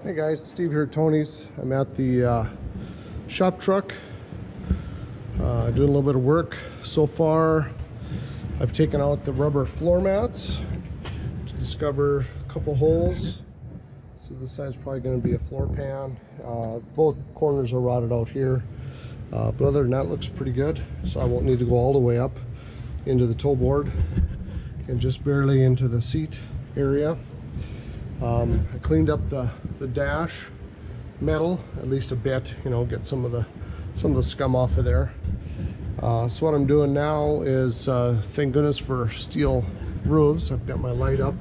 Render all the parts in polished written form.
Hey guys, Steve here at Tony's. I'm at the shop truck doing a little bit of work. So far I've taken out the rubber floor mats to discover a couple holes. So this side's probably going to be a floor pan. Both corners are rotted out here, but other than that, looks pretty good. So I won't need to go all the way up into the toe board and just barely into the seat area. I cleaned up the dash metal at least a bit, you know, get some of the scum off of there. So what I'm doing now is, thank goodness for steel roofs, I've got my light up.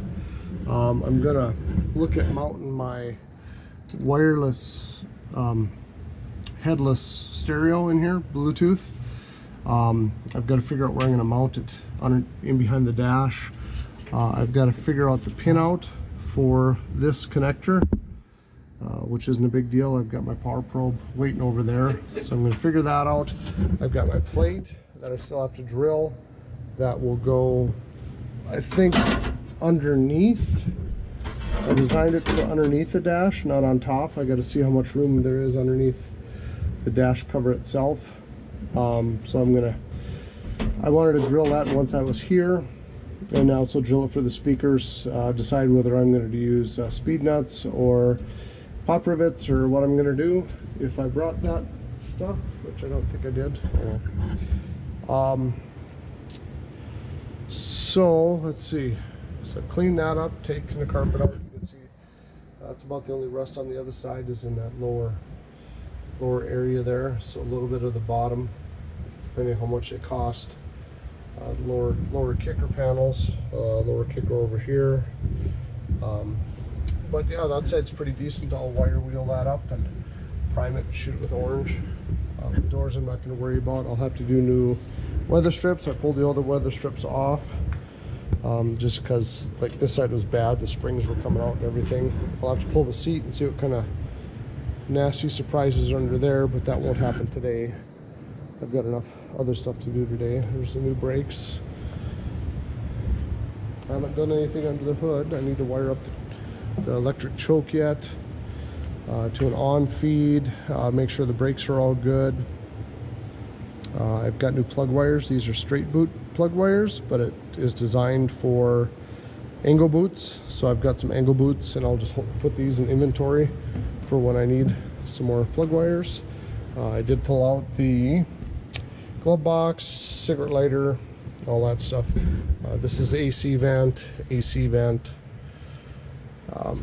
I'm gonna look at mounting my wireless headless stereo in here, Bluetooth. I've got to figure out where I'm going to mount it in behind the dash. I've got to figure out the pin out for this connector, which isn't a big deal. I've got my power probe waiting over there, so I'm going to figure that out. I've got my plate that I still have to drill that will go, I think, underneath. I designed it to go underneath the dash, not on top. I got to see how much room there is underneath the dash cover itself. So I wanted to drill that once I was here, and also drill it for the speakers, decide whether I'm going to use speed nuts or pop rivets or what I'm going to do. If I brought that stuff, which I don't think I did. So let's see. So clean that up, taking the carpet out. You can see that's about the only rust on the other side is in that lower area there. So a little bit of the bottom, depending on how much they cost. Lower kicker panels, lower kicker over here. But yeah, that side's pretty decent. I'll wire wheel that up and prime it and shoot it with orange. The doors I'm not going to worry about. I'll have to do new weather strips. I pulled the older weather strips off, just because like this side was bad. The springs were coming out and everything. I'll have to pull the seat and see what kind of nasty surprises are under there, but that won't happen today. I've got enough other stuff to do today. There's the new brakes. I haven't done anything under the hood. I need to wire up the electric choke yet to an on feed, make sure the brakes are all good. I've got new plug wires. These are straight boot plug wires, but it is designed for angle boots. So I've got some angle boots, and I'll just put these in inventory for when I need some more plug wires. I did pull out the glove box, cigarette lighter, all that stuff. This is AC vent,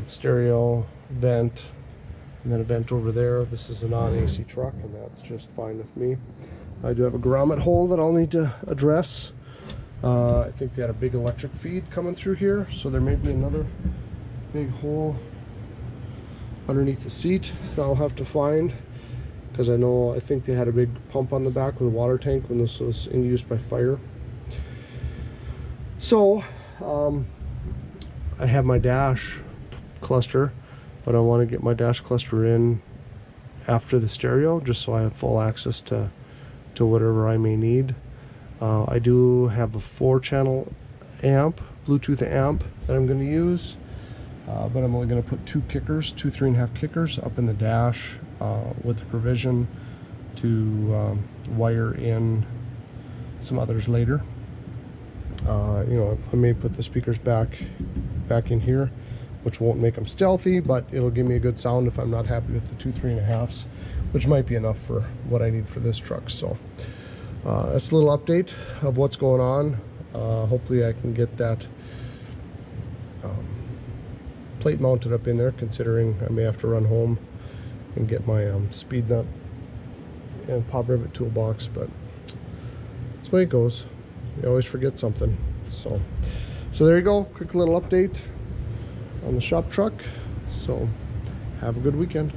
stereo vent, and then a vent over there. This is a non-AC truck, and that's just fine with me. I do have a grommet hole that I'll need to address. I think they had a big electric feed coming through here, so there may be another big hole underneath the seat that I'll have to find, because I think they had a big pump on the back with a water tank when this was in use by fire. So I have my dash cluster, but I want to get my dash cluster in after the stereo, just so I have full access to whatever I may need. I do have a 4-channel amp, Bluetooth amp, that I'm going to use, but I'm only going to put two 3.5 kickers up in the dash, with the provision to wire in some others later. You know, I may put the speakers back in here, which won't make them stealthy, but it'll give me a good sound if I'm not happy with the 2 3.5s, which might be enough for what I need for this truck. So that's a little update of what's going on. Hopefully I can get that plate mounted up in there, considering I may have to run home and get my speed nut and pop rivet toolbox, but that's the way it goes. You always forget something. So there you go, quick little update on the shop truck. So have a good weekend.